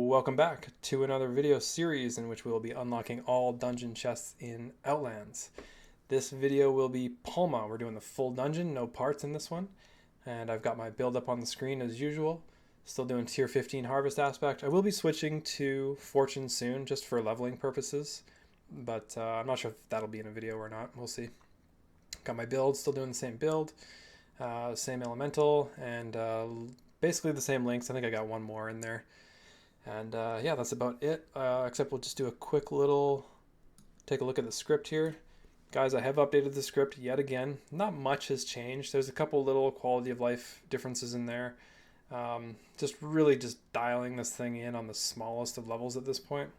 welcome back to another video series in which we will be unlocking all dungeon chests in Outlands. This video will be Palma. We're doing the full dungeon, no parts in this one. And I've got my build up on the screen as usual. Still doing tier 15 harvest aspect. I will be switching to fortune soon just for leveling purposes. But I'm not sure if that'll be in a video or not. We'll see. Got my build, still doing the same build. Same elemental and basically the same links. I think I got one more in there. And yeah, that's about it, except we'll just do a quick little take a look at the script here. Guys, I have updated the script yet again. Not much has changed. There's a couple little quality of life differences in there. Just really just dialing this thing in on the smallest of levels at this point.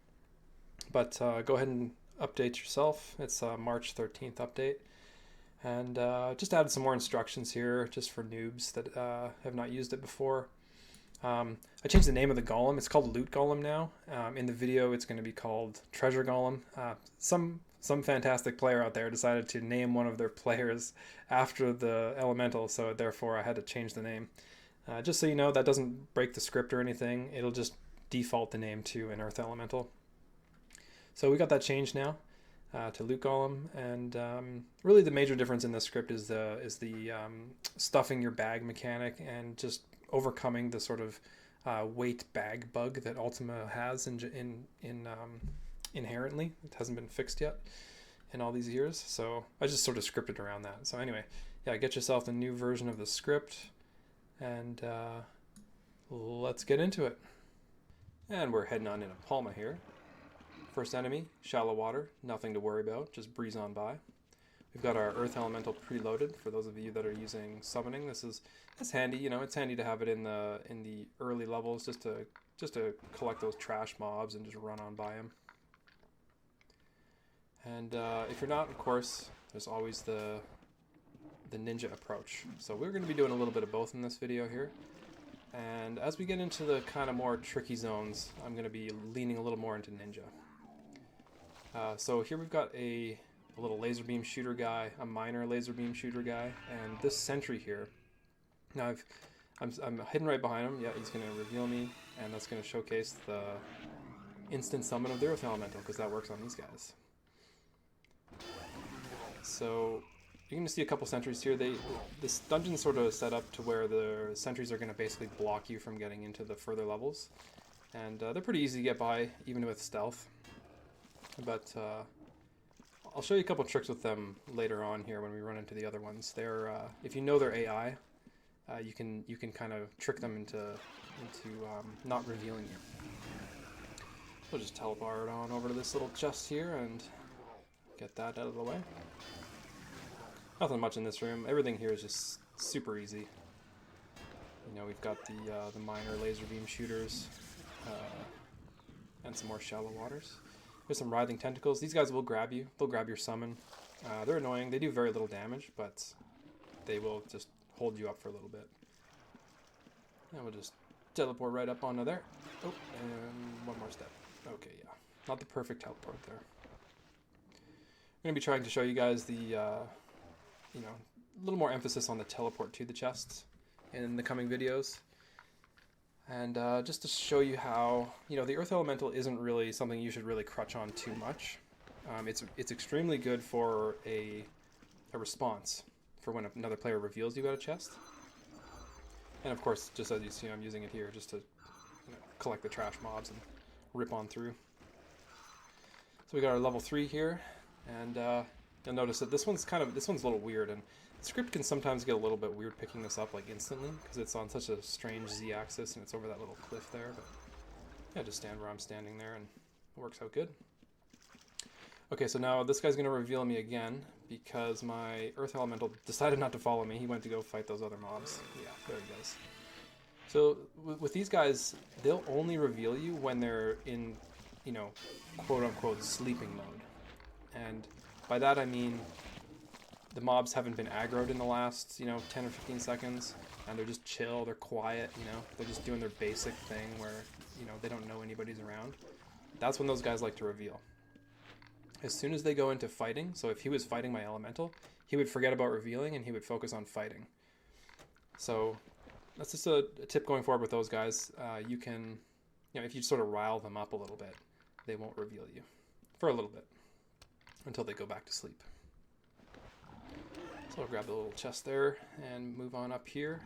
But go ahead and update yourself. It's a March 13th update. And just added some more instructions here just for noobs that have not used it before. I changed the name of the golem. It's called Loot Golem now. In the video, it's going to be called Treasure Golem. Some fantastic player out there decided to name one of their players after the elemental, so therefore I had to change the name. Just so you know, that doesn't break the script or anything. It'll just default the name to an Earth Elemental. So we got that changed now to Loot Golem, and really the major difference in this script is the stuffing your bag mechanic and just overcoming the sort of weight bag bug that Ultima has inherently. It hasn't been fixed yet in all these years, so I just sort of scripted around that. So anyway, yeah, get yourself the new version of the script, and let's get into it. And we're heading on into Palma here. First enemy, shallow water, nothing to worry about, just breeze on by. We've got our Earth Elemental preloaded. For those of you that are using summoning, it's handy. You know, it's handy to have it in the early levels just to collect those trash mobs and just run on by them. And if you're not, of course, there's always the ninja approach. So we're going to be doing a little bit of both in this video here. And as we get into the kind of more tricky zones, I'm going to be leaning a little more into ninja. So here we've got a little laser beam shooter guy, a minor laser beam shooter guy, and this sentry here. Now I'm hidden right behind him. Yeah, he's going to reveal me, and that's going to showcase the instant summon of the Earth Elemental, because that works on these guys. So you're going to see a couple sentries here. This dungeon's sort of set up to where the sentries are going to basically block you from getting into the further levels, and they're pretty easy to get by, even with stealth. But I'll show you a couple tricks with them later on here when we run into the other ones. They're if you know their AI, you can kind of trick them into not revealing you. We'll just teleport on over to this little chest here and get that out of the way. Nothing much in this room. Everything here is just super easy. You know, we've got the minor laser beam shooters and some more shallow waters. There's some writhing tentacles. These guys will grab you. They'll grab your summon. They're annoying. They do very little damage, but they will just hold you up for a little bit. And we'll just teleport right up onto there. Oh, and one more step. Okay, yeah. Not the perfect teleport there. I'm going to be trying to show you guys the, you know, a little more emphasis on the teleport to the chests in the coming videos. And just to show you how, you know, the Earth Elemental isn't really something you should really crutch on too much. It's extremely good for a response for when another player reveals you got a chest. And of course, just as you see, I'm using it here just to, you know, collect the trash mobs and rip on through. So we got our level 3 here, and you'll notice that this one's a little weird, and the script can sometimes get a little bit weird picking this up like instantly because it's on such a strange z-axis and it's over that little cliff there. But yeah, just stand where I'm standing there and it works out good. Okay, so now this guy's going to reveal me again because my Earth Elemental decided not to follow me. He went to go fight those other mobs. Yeah, there he goes. So with these guys, they'll only reveal you when they're in, you know, quote-unquote sleeping mode. And by that I mean the mobs haven't been aggroed in the last, you know, 10 or 15 seconds, and they're just chill, they're quiet, you know, they're just doing their basic thing where, you know, they don't know anybody's around. That's when those guys like to reveal. As soon as they go into fighting, so if he was fighting my elemental, he would forget about revealing and he would focus on fighting. So that's just a tip going forward with those guys. You can you know, if you sort of rile them up a little bit, they won't reveal you for a little bit until they go back to sleep. So I'll grab the little chest there and move on up here.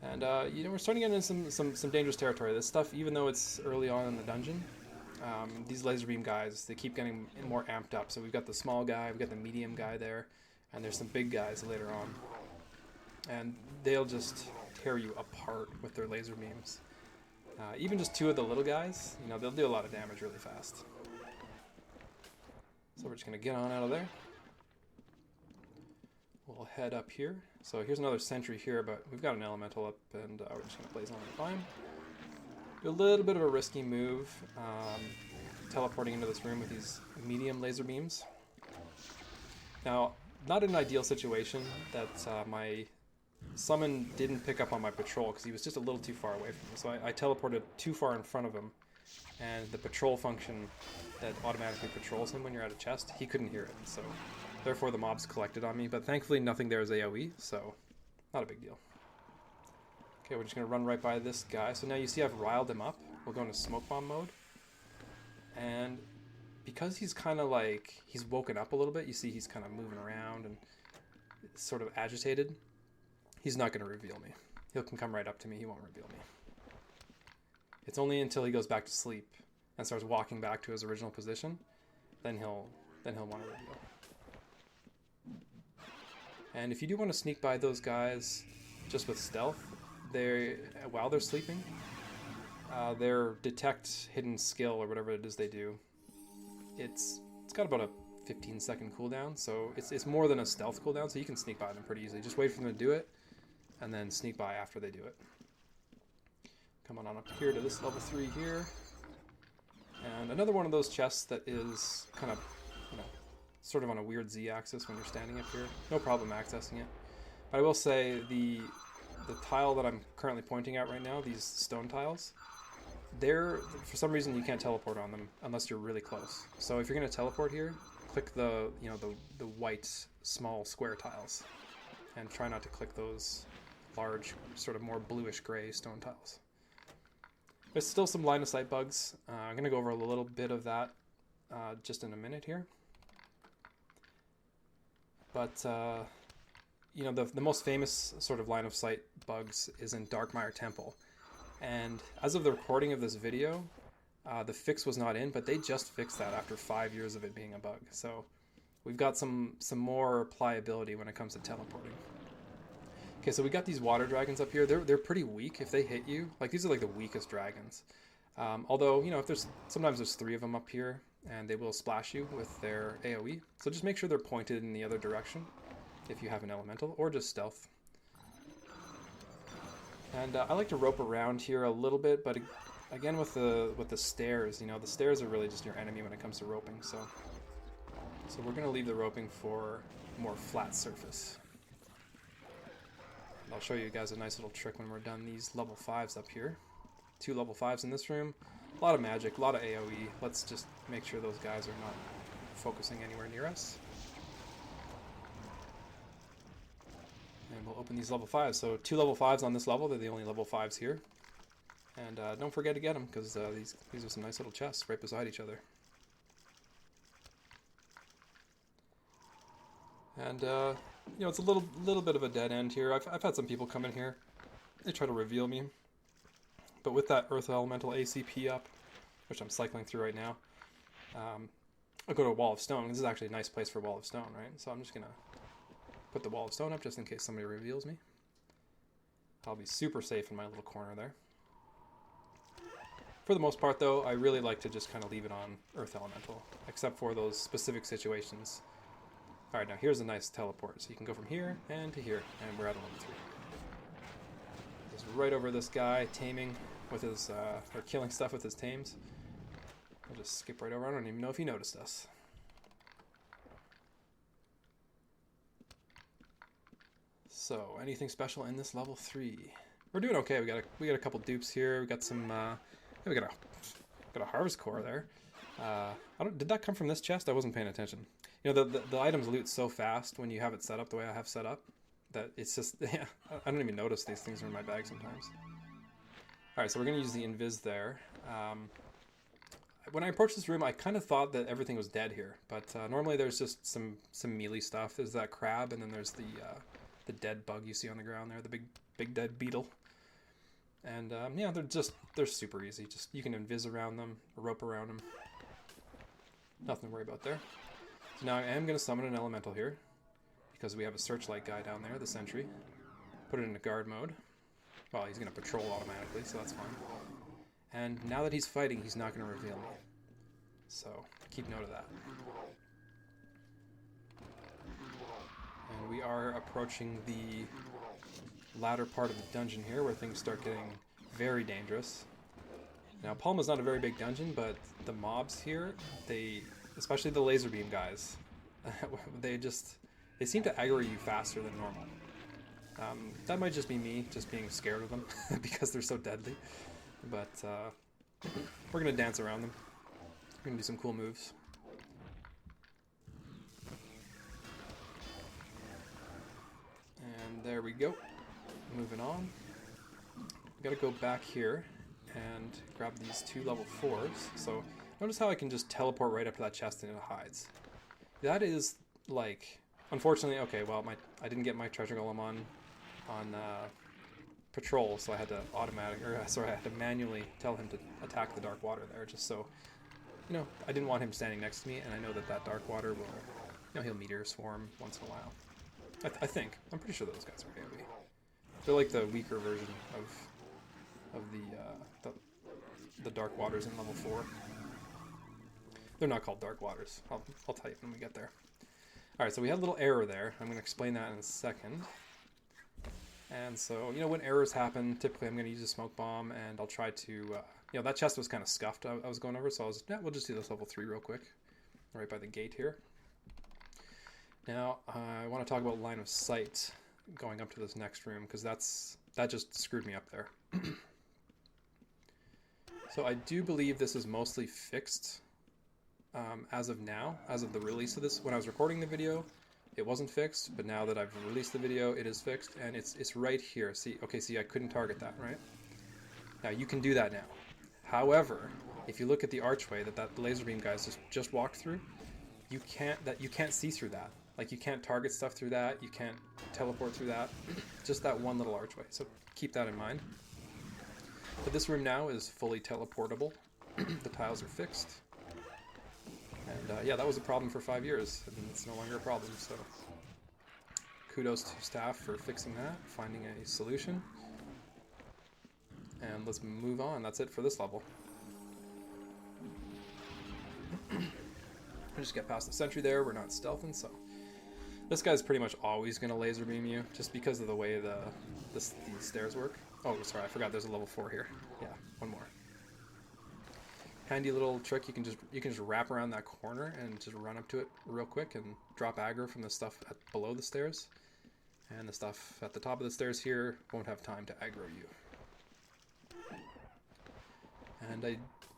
And you know, we're starting to get into some dangerous territory. This stuff, even though it's early on in the dungeon, these laser beam guys, they keep getting more amped up. So we've got the small guy, we've got the medium guy there, and there's some big guys later on. And they'll just tear you apart with their laser beams. Even just two of the little guys, you know, they'll do a lot of damage really fast. So we're just going to get on out of there. We'll head up here. So here's another sentry here, but we've got an elemental up, and we're just going to blaze on and climb. Do a little bit of a risky move, teleporting into this room with these medium laser beams. Now, not an ideal situation that my summon didn't pick up on my patrol because he was just a little too far away from me. So I teleported too far in front of him, and the patrol function that automatically patrols him when you're at a chest, he couldn't hear it. So therefore the mobs collected on me, but thankfully nothing there is AoE, so not a big deal. Okay, we're just going to run right by this guy. So now you see I've riled him up. We'll go into smoke bomb mode. And because he's kind of like, he's woken up a little bit, you see he's kind of moving around and sort of agitated. He's not going to reveal me. He can come right up to me, he won't reveal me. It's only until he goes back to sleep and starts walking back to his original position, then he'll want to reveal. And if you do want to sneak by those guys just with stealth, while they're sleeping, their detect hidden skill or whatever it is they do, it's got about a 15-second cooldown, so it's more than a stealth cooldown, so you can sneak by them pretty easily. Just wait for them to do it, and then sneak by after they do it. Come on up here to this level 3 here. And another one of those chests that is kind of, you know, sort of on a weird Z-axis when you're standing up here. No problem accessing it. But I will say the tile that I'm currently pointing at right now, these stone tiles, for some reason you can't teleport on them unless you're really close. So if you're going to teleport here, click the white small square tiles and try not to click those large sort of more bluish gray stone tiles. There's still some line of sight bugs. I'm going to go over a little bit of that just in a minute here. But you know, the most famous sort of line of sight bugs is in Darkmire Temple. And as of the recording of this video, the fix was not in, but they just fixed that after 5 years of it being a bug. So we've got some more pliability when it comes to teleporting. Okay, so we got these water dragons up here. They're pretty weak if they hit you. Like, these are like the weakest dragons. Although, you know, sometimes there's 3 of them up here, and they will splash you with their AoE. So just make sure they're pointed in the other direction if you have an elemental, or just stealth. And I like to rope around here a little bit, but again with the stairs, you know, the stairs are really just your enemy when it comes to roping. So we're gonna leave the roping for more flat surface. And I'll show you guys a nice little trick when we're done these level 5s up here. 2 level 5s in this room. A lot of magic, a lot of AoE. Let's just make sure those guys are not focusing anywhere near us. And we'll open these level 5s. So 2 level 5s on this level. They're the only level 5s here. And don't forget to get them, because these are some nice little chests right beside each other. And you know, it's a little bit of a dead end here. I've had some people come in here. They try to reveal me. But with that Earth Elemental ACP up, which I'm cycling through right now, I'll go to a Wall of Stone. This is actually a nice place for Wall of Stone, right? So I'm just going to put the Wall of Stone up just in case somebody reveals me. I'll be super safe in my little corner there. For the most part, though, I really like to just kind of leave it on Earth Elemental, except for those specific situations. Alright, now here's a nice teleport. So you can go from here and to here, and we're at level 3. Just right over this guy, taming with his, or killing stuff with his tames. I'll just skip right over. I don't even know if he noticed us. So, anything special in this level 3? We're doing okay. We got a couple dupes here. We got some, we got a harvest core there. Did that come from this chest? I wasn't paying attention. You know, the items loot so fast when you have it set up the way I have set up that it's just, yeah, I don't even notice these things are in my bag sometimes. Alright, so we're going to use the invis there. When I approached this room, I kind of thought that everything was dead here, but normally there's just some melee stuff. There's that crab, and then there's the dead bug you see on the ground there, the big dead beetle. And yeah, they're super easy. Just you can invis around them, rope around them. Nothing to worry about there. So now I am going to summon an elemental here, because we have a searchlight guy down there, the sentry. Put it into guard mode. Well, he's going to patrol automatically, so that's fine. And now that he's fighting, he's not going to reveal me. So, keep note of that. And we are approaching the latter part of the dungeon here, where things start getting very dangerous. Now, Palma's not a very big dungeon, but the mobs here, especially the laser beam guys, they seem to aggro you faster than normal. That might just be me, just being scared of them, because they're so deadly. But we're going to dance around them. We're going to do some cool moves. And there we go. Moving on. We got to go back here and grab these 2 level 4s. So notice how I can just teleport right up to that chest and it hides. That is like, unfortunately, okay, well, I didn't get my treasure golem on patrol, so I had to I had to manually tell him to attack the dark water there, just so, you know, I didn't want him standing next to me, and I know that dark water will, you know, he'll meteor swarm once in a while. I think. I'm pretty sure those guys are AoE. They're like the weaker version of the dark waters in level 4. They're not called dark waters. I'll tell you when we get there. Alright, so we had a little error there. I'm going to explain that in a second. And so, you know, when errors happen, typically I'm going to use a smoke bomb, and I'll try to, you know, that chest was kind of scuffed I was going over, so we'll just do this level 3 real quick, right by the gate here. Now, I want to talk about line of sight going up to this next room, because that just screwed me up there. So I do believe this is mostly fixed as of now, as of the release of this. When I was recording the video, it wasn't fixed, but now that I've released the video, it is fixed, and it's right here. See, I couldn't target that, right? Now, you can do that now. However, if you look at the archway that laser beam guys just walked through, you can't see through that. Like, you can't target stuff through that, you can't teleport through that, just that one little archway, so keep that in mind. But this room now is fully teleportable. The tiles are fixed. And yeah, that was a problem for 5 years, and it's no longer a problem, so kudos to staff for fixing that, finding a solution. And let's move on. That's it for this level. We just get past the sentry there. We're not stealthing, so this guy's pretty much always going to laser beam you, just because of the way these stairs work. Oh, sorry, I forgot there's a level 4 here. Yeah, one more. Handy little trick, you can just wrap around that corner and just run up to it real quick and drop aggro from the stuff below the stairs. And the stuff at the top of the stairs here won't have time to aggro you. And I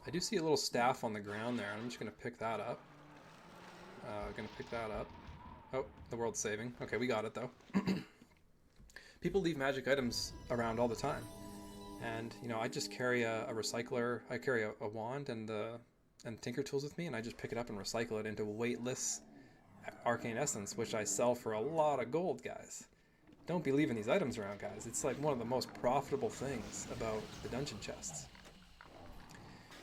do see a little staff on the ground there, and I'm just going to pick that up. Oh, the world's saving. Okay, we got it though. People leave magic items around all the time. And, you know, I just carry a recycler. I carry a wand and tinker tools with me, and I just pick it up and recycle it into weightless arcane essence, which I sell for a lot of gold, guys. Don't be leaving these items around, guys. It's like one of the most profitable things about the dungeon chests.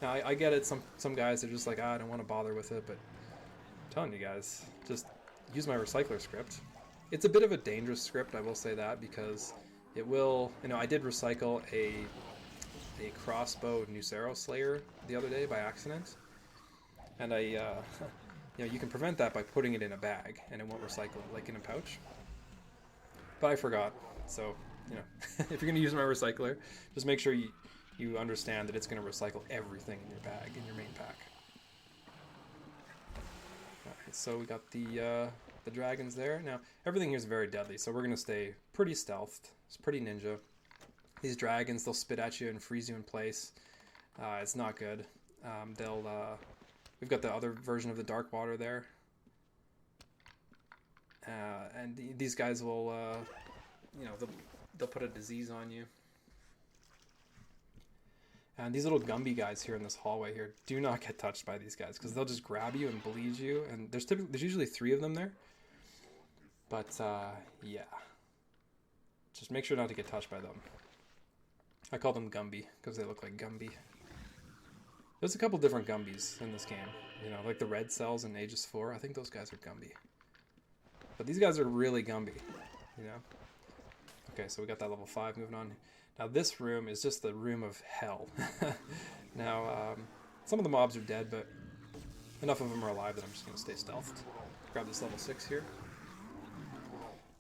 Now, I get it. Some guys are just like, I don't want to bother with it, but I'm telling you guys, just use my recycler script. It's a bit of a dangerous script, I will say that, because it will, you know, I did recycle a crossbow Nucero Slayer the other day by accident, and you know, you can prevent that by putting it in a bag, and it won't recycle it, like in a pouch. But I forgot, so, you know, if you're going to use my recycler, just make sure you understand that it's going to recycle everything in your bag, in your main pack. Alright, so we got the dragons there. Now, everything here is very deadly, so we're going to stay pretty stealthed. It's pretty ninja. These dragons, they'll spit at you and freeze you in place. It's not good. We've got the other version of the dark water there. And these guys will, you know, they'll put a disease on you. And these little Gumby guys here in this hallway here, do not get touched by these guys because they'll just grab you and bleed you. And there's usually 3 of them there. But yeah, just make sure not to get touched by them. I call them Gumby because they look like Gumby. There's a couple different Gumbies in this game. You know, like the red cells in Aegis 4. I think those guys are Gumby. But these guys are really Gumby, you know? Okay, so we got that level 5 moving on. Now this room is just the room of hell. Now, some of the mobs are dead, but enough of them are alive that I'm just going to stay stealthed. Grab this level 6 here.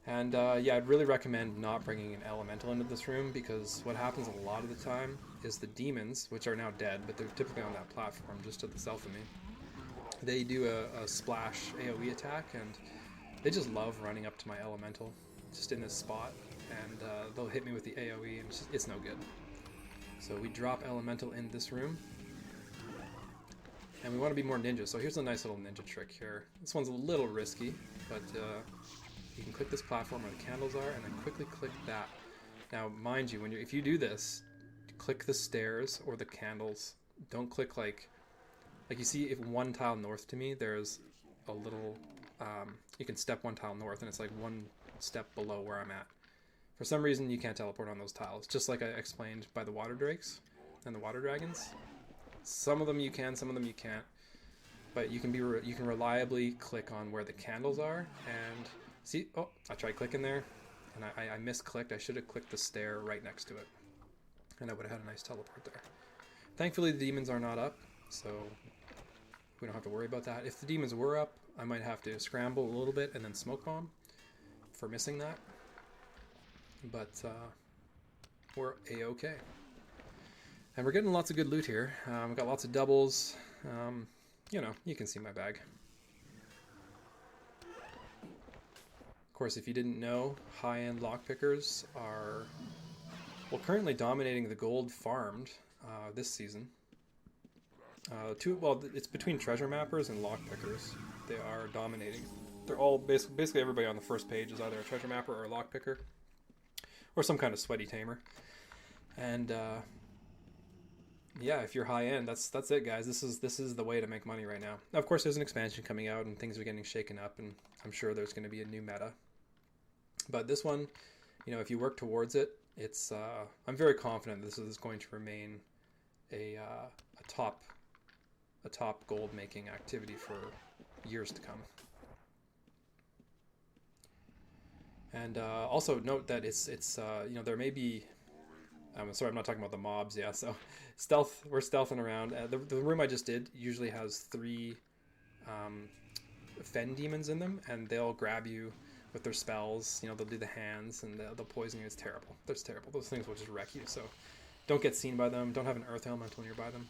And yeah, I'd really recommend not bringing an elemental into this room because what happens a lot of the time is the demons, which are now dead, but they're typically on that platform just to the south of me. They do a splash AoE attack, and they just love running up to my elemental just in this spot, and they'll hit me with the AoE, and it's no good. So we drop elemental in this room, and we want to be more ninja. So here's a nice little ninja trick here. This one's a little risky, but you can click this platform where the candles are, and then quickly click that. Now, mind you, if you do this, click the stairs or the candles. Don't click like you see, if one tile north to me, there's a little. You can step 1 tile north, and it's like 1 step below where I'm at. For some reason, you can't teleport on those tiles, just like I explained by the water drakes and the water dragons. Some of them you can, some of them you can't. But you can reliably click on where the candles are, and see, oh, I tried clicking there, and I misclicked. I should have clicked the stair right next to it, and I would have had a nice teleport there. Thankfully, the demons are not up, so we don't have to worry about that. If the demons were up, I might have to scramble a little bit and then smoke bomb for missing that. But we're a-okay. And we're getting lots of good loot here. We've got lots of doubles. You know, you can see my bag. Of course, if you didn't know, high-end lockpickers are, well, currently dominating the gold farmed this season. Well, it's between treasure mappers and lockpickers. They are dominating. They're all basically everybody on the first page is either a treasure mapper or a lockpicker, or some kind of sweaty tamer. And yeah, if you're high end, that's it, guys. This is the way to make money right now. Now, of course, there's an expansion coming out, and things are getting shaken up, and I'm sure there's going to be a new meta. But this one, you know, if you work towards it, it's I'm very confident this is going to remain a top gold making activity for years to come. And also note that it's you know, there may be, I'm sorry, I'm not talking about the mobs. Yeah, so we're stealthing around. The room I just did usually has 3 fen demons in them, and they'll grab you with their spells. You know, they'll do the hands, and they'll poison you. It's terrible. That's terrible. Those things will just wreck you. So don't get seen by them. Don't have an earth elemental nearby them.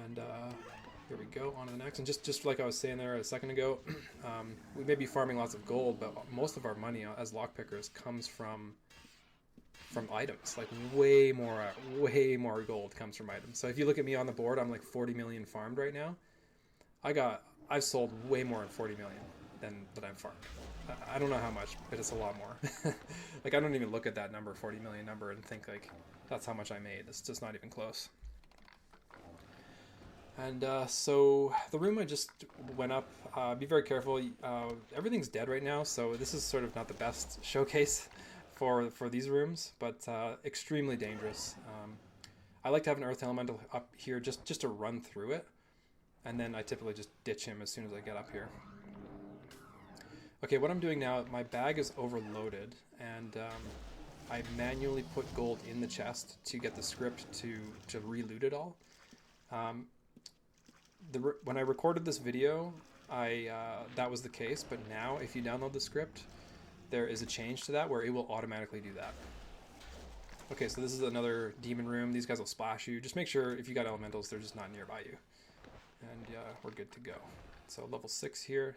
And here we go, on to the next. And just like I was saying there a second ago, we may be farming lots of gold, but most of our money as lockpickers comes from items. Like way more gold comes from items. So if you look at me on the board, I'm like 40 million farmed right now. I've sold way more than 40 million than I've farmed. I don't know how much, but it's a lot more. Like I don't even look at that number, 40 million number, and think like that's how much I made. It's just not even close. And so the room I just went up, be very careful. Everything's dead right now, so this is sort of not the best showcase for these rooms, but extremely dangerous. I like to have an earth elemental up here just to run through it, and then I typically just ditch him as soon as I get up here. Okay, what I'm doing now, my bag is overloaded, and I manually put gold in the chest to get the script to reloot it all. When I recorded this video, that was the case, but now if you download the script, there is a change to that where it will automatically do that. Okay, so this is another demon room. These guys will splash you. Just make sure if you got elementals, they're just not nearby you. And we're good to go. So level 6 here.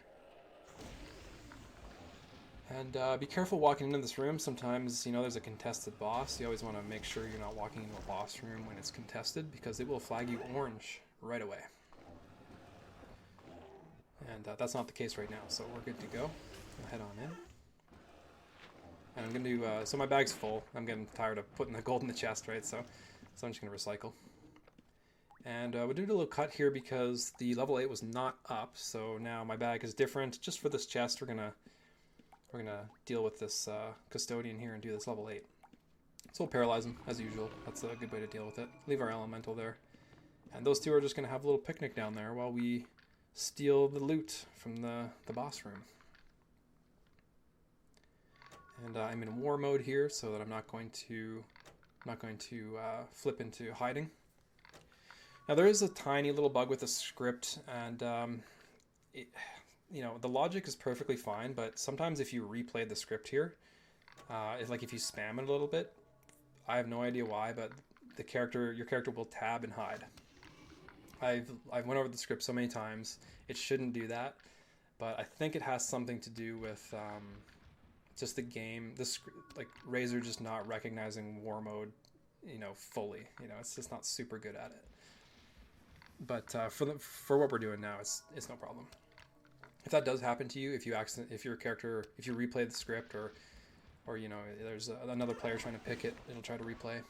And be careful walking into this room. Sometimes, you know, there's a contested boss. You always want to make sure you're not walking into a boss room when it's contested, because it will flag you orange right away. And that's not the case right now, so we're good to go. I'll head on in. And I'm going to, so my bag's full. I'm getting tired of putting the gold in the chest, right? So So I'm just going to recycle. And we'll do a little cut here because the level 8 was not up. So now my bag is different. Just for this chest, we're gonna deal with this custodian here and do this level 8. So we'll paralyze him as usual. That's a good way to deal with it. Leave our elemental there. And those two are just gonna have a little picnic down there while we steal the loot from the boss room. And I'm in war mode here so that I'm not going to flip into hiding. Now there is a tiny little bug with the script, and you know, the logic is perfectly fine, but sometimes if you replay the script here, if you spam it a little bit, I have no idea why, but your character will tab and hide. I've went over the script so many times. It shouldn't do that, but I think it has something to do with just the game, like Razer just not recognizing war mode, you know, fully. You know, it's just not super good at it. But for what we're doing now, it's no problem. If that does happen to you, if you replay the script, or you know, there's another player trying to pick it, it'll try to replay.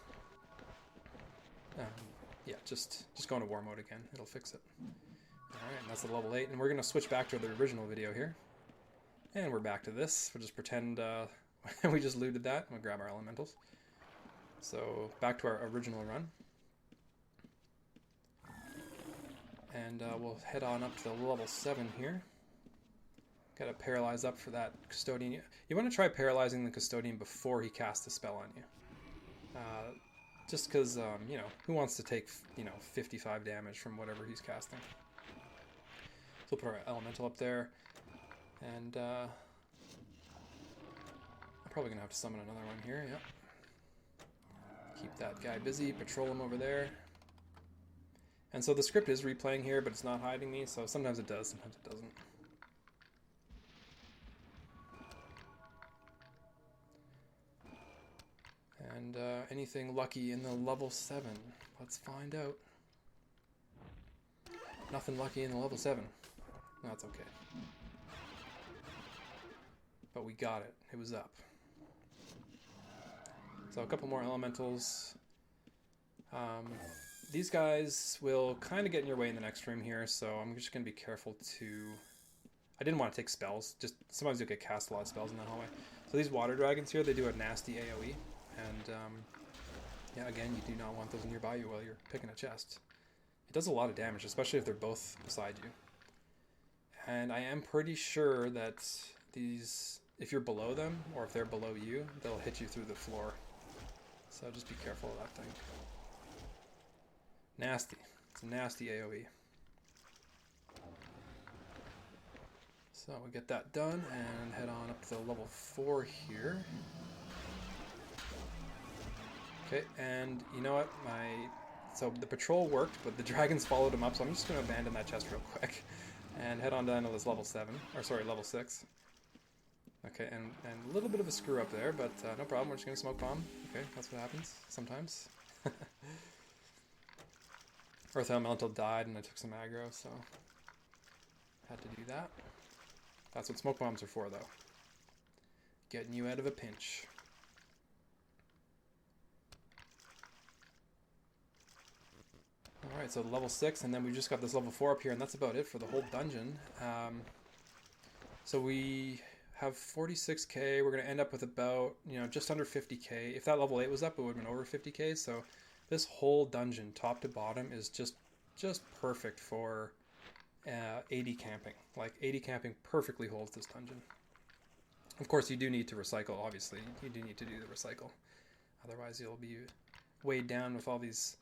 Yeah, just go into war mode again. It'll fix it. All right, and that's the level 8, and we're gonna switch back to the original video here, and we're back to this. We'll just pretend we just looted that. We'll grab our elementals. So back to our original run. And we'll head on up to the level 7 here. Gotta paralyze up for that custodian. You want to try paralyzing the custodian before he casts a spell on you. Just because, you know, who wants to take, you know, 55 damage from whatever he's casting? So we'll put our elemental up there. And I'm probably going to have to summon another one here, yep. Keep that guy busy, patrol him over there. And so the script is replaying here, but it's not hiding me, so sometimes it does, sometimes it doesn't. And anything lucky in the level 7? Let's find out. Nothing lucky in the level 7. No, that's okay. But we got it. It was up. So a couple more elementals. These guys will kind of get in your way in the next room here, so I'm just going to be careful to... I didn't want to take spells, just sometimes you'll get cast a lot of spells in that hallway. So these water dragons here, they do a nasty AoE, and yeah, again, you do not want those nearby you while you're picking a chest. It does a lot of damage, especially if they're both beside you. And I am pretty sure that these, if you're below them, or if they're below you, they'll hit you through the floor. So just be careful of that thing. Nasty. It's a nasty AoE. So we get that done and head on up to level 4 here. Okay, and you know what? So the patrol worked, but the dragons followed him up, so I'm just going to abandon that chest real quick and head on down to this level 7, or sorry, level 6. Okay, and a little bit of a screw up there, but no problem. We're just going to smoke bomb. Okay, that's what happens sometimes. Earth Elemental died and I took some aggro, so had to do that. That's what smoke bombs are for, though. Getting you out of a pinch. Alright, so level 6, and then we just got this level 4 up here, and that's about it for the whole dungeon. So we have 46k. We're going to end up with about, you know, just under 50k. If that level 8 was up, it would have been over 50k, so this whole dungeon, top to bottom, is just perfect for AD camping. Like, AD camping perfectly holds this dungeon. Of course, you do need to recycle, obviously. You do need to do the recycle. Otherwise, you'll be weighed down with all these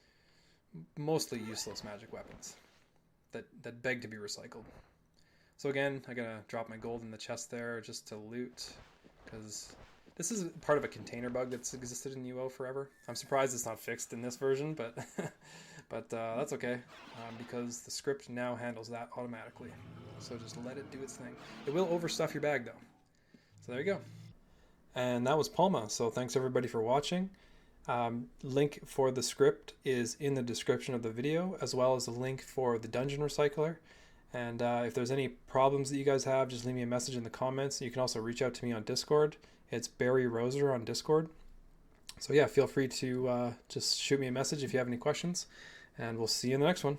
mostly useless magic weapons that beg to be recycled. So again, I gotta drop my gold in the chest there just to loot, because this is part of a container bug that's existed in UO forever. I'm surprised it's not fixed in this version, but but that's okay, because the script now handles that automatically. So just let it do its thing. It will overstuff your bag, though. So there you go. And that was Palma. So thanks everybody for watching. Link for the script is in the description of the video, as well as a link for the dungeon recycler. And if there's any problems that you guys have, just leave me a message in the comments. You can also reach out to me on Discord. It's Barry Roser on Discord. So yeah, feel free to just shoot me a message if you have any questions, and we'll see you in the next one.